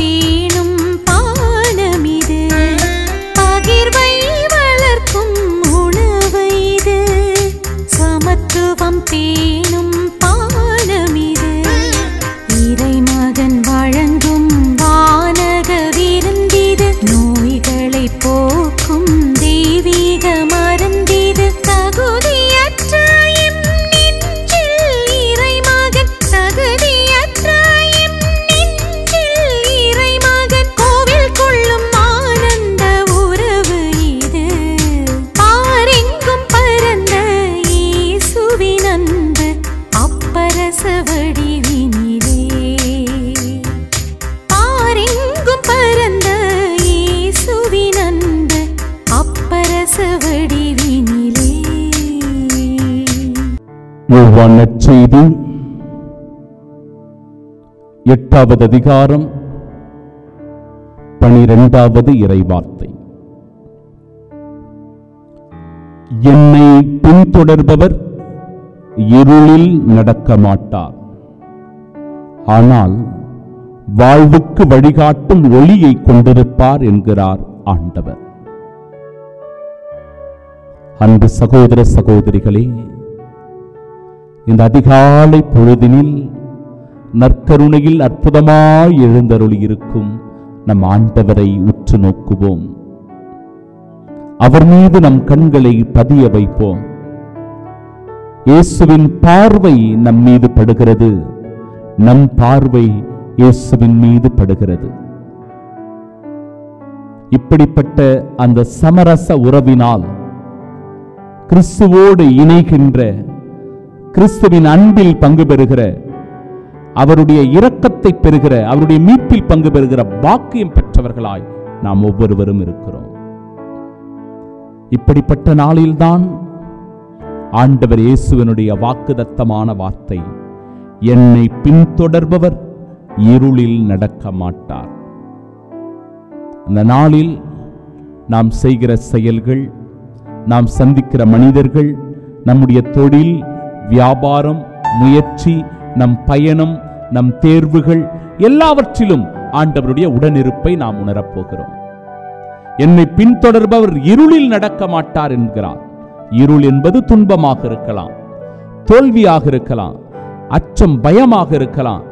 பேணும் பானமிது, பகிர்வை வளர்க்கும் உணவு இது. சமத்துவம் பேணும் பானமிது, இறைமகன் வழங்கும் வானக விருந்திது. நோய்களை போக்கும் தெய்வீக மருந்திது. தகுதியற்ற எம் நெஞ்சில் இறைமகன், தகுதியற்ற எம் நெஞ்சில் இறைமகன் கோவில் கொள்ளும் ஆனந்த உறவு இது. பாரெங்கும் பரந்த இயேசுவின் அன்பு அப்பரச வடிவினிலே. பாரெங்கும் பரந்த இயேசுவின் அன்பு அப்பரச வடிவினிலே. யோவான் நற்செய்தி 8வது அதிகாரம் 12வது இறைவார்த்தை. என்னை பின்தொடர்பவர் இருளில் நடக்க மாட்டார், ஆனால் வாழ்வுக்கு வழிகாட்டும் ஒளியை கொண்டிருப்பார் என்கிறார் ஆண்டவர். அன்பு சகோதர சகோதரிகளே, இந்த அதிகாலை பொழுதினில் நற்கருணையில் அற்புதமாய் எழுந்தருளி இருக்கும் நம் ஆண்டவரை உற்று நோக்குவோம். அவர் மீது நம் கண்களை பதிய வைப்போம். இயேசுவின் பார்வை நம் மீது படுகிறது, நம் பார்வை இயேசுவின் மீது படுகிறது. இப்படிப்பட்ட அந்த சமரச உறவினால் கிறிஸ்துவோடு இணைகின்ற, கிறிஸ்துவின் அன்பில் பங்கு பெறுகிற, அவருடைய இரக்கத்தை பெறுகிற, அவருடைய மீட்பில் பங்கு பெறுகிற பாக்கியம் பெற்றவர்களாய் நாம் ஒவ்வொருவரும் இருக்கிறோம். இப்படிப்பட்ட நாளில்தான் ஆண்டவர் இயேசுவினுடைய வாக்குதத்தமான வார்த்தை, என்னை பின்தொடர்பவர் இருளில் நடக்க மாட்டார். அந்த நாளில் நாம் செய்கிற செயல்கள், நாம் சந்திக்கிற மனிதர்கள், நம்முடைய தொழில், வியாபாரம், முயற்சி, நம் பயணம், நம் தேர்வுகள் எல்லாவற்றிலும் ஆண்டவருடைய உடனிருப்பை நாம் உணரப்போகிறோம். என்னை பின்தொடர்பவர் இருளில் நடக்க மாட்டார் என்கிறார். இருள் என்பது துன்பமாக இருக்கலாம், தோல்வியாக இருக்கலாம், அச்சம் பயமாக இருக்கலாம்,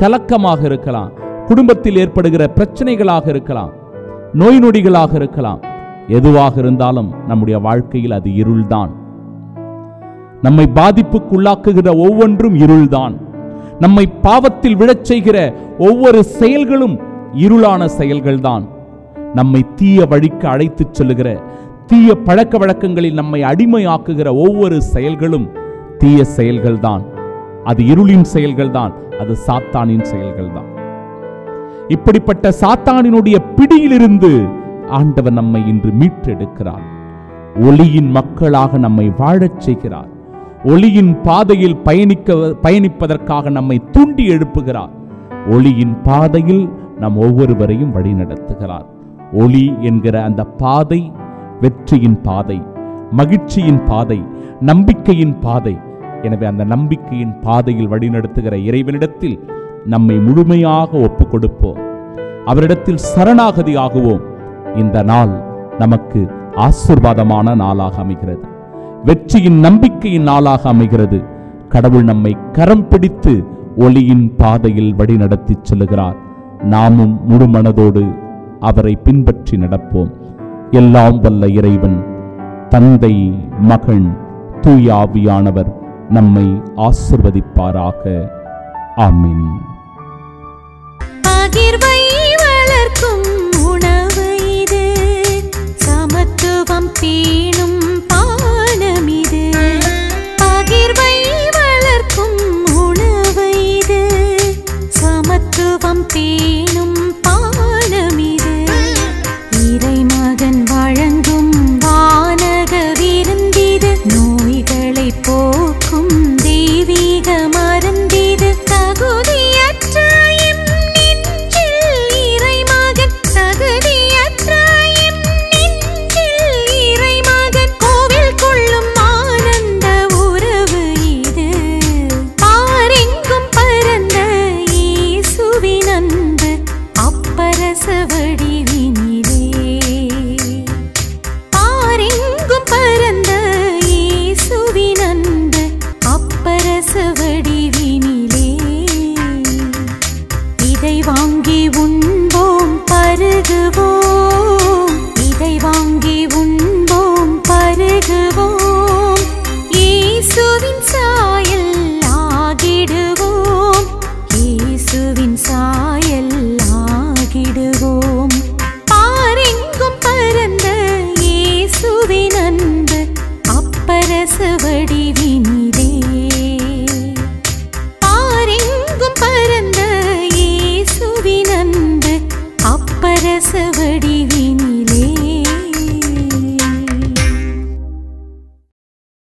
கலக்கமாக இருக்கலாம், குடும்பத்தில் ஏற்படுகிற பிரச்சனைகளாக இருக்கலாம், நோய் நொடிகளாக இருக்கலாம். எதுவாக இருந்தாலும் நம்முடைய வாழ்க்கையில் அது இருள்தான். நம்மை பாதிப்புக்குள்ளாக்குகிற ஒவ்வொன்றும் இருள்தான். நம்மை பாவத்தில் விழச் செய்கிற ஒவ்வொரு செயல்களும் இருளான செயல்கள்தான். நம்மை தீய வழிக்கு அழைத்துச் செல்லுகிற, தீய பழக்க வழக்கங்களில் நம்மை அடிமையாக்குகிற ஒவ்வொரு செயல்களும் தீய செயல்கள்தான். அது இருளின் செயல்கள்தான், அது சாத்தானின் செயல்கள்தான். இப்படிப்பட்ட சாத்தானினுடைய பிடியிலிருந்து ஆண்டவர் நம்மை இன்று மீட்டெடுக்கிறார். ஒளியின் மக்களாக நம்மை வாழச் செய்கிறார். ஒளியின் பாதையில் பயணிப்பதற்காக நம்மை தூண்டி எழுப்புகிறார். ஒளியின் பாதையில் நம் ஒவ்வொருவரையும் வழி நடத்துகிறார். ஒளி என்கிற அந்த பாதை வெற்றியின் பாதை, மகிழ்ச்சியின் பாதை, நம்பிக்கையின் பாதை. எனவே அந்த நம்பிக்கையின் பாதையில் வழிநடத்துகிற இறைவனிடத்தில் நம்மை முழுமையாக ஒப்புக் கொடுப்போம். அவரிடத்தில் சரணாகதி ஆகுவோம். இந்த நாள் நமக்கு ஆசீர்வாதமான நாளாக அமைகிறது, வெற்றியின் நம்பிக்கையின் நாளாக அமைகிறது. கடவுள் நம்மை கரம் பிடித்து ஒளியின் பாதையில் வழி நடத்தி செல்லுகிறார். நாமும் முழு மனதோடு அவரை பின்பற்றி நடப்போம். எல்லாம் வல்ல இறைவன், தந்தை, மகன், தூய ஆவியானவர் நம்மை ஆசீர்வதிப்பாராக. ஆமென். பகிர்வை வளர்க்கும் உணவு இது, சமத்துவம் பேணும் பானமிது. பகிர்வை வளர்க்கும் உணவு இது, சமத்துவம் பேணும் பானமிது. இறைமகன் வழங்கும் வானக விருந்திது. நோய்களை போக்கும் தெய்வீக மருந்திது. தகுதியற்ற எம் நெஞ்சில் இறைமகன், தகுதியற்ற எம் நெஞ்சில் இறைமகன் நேச வடிவில்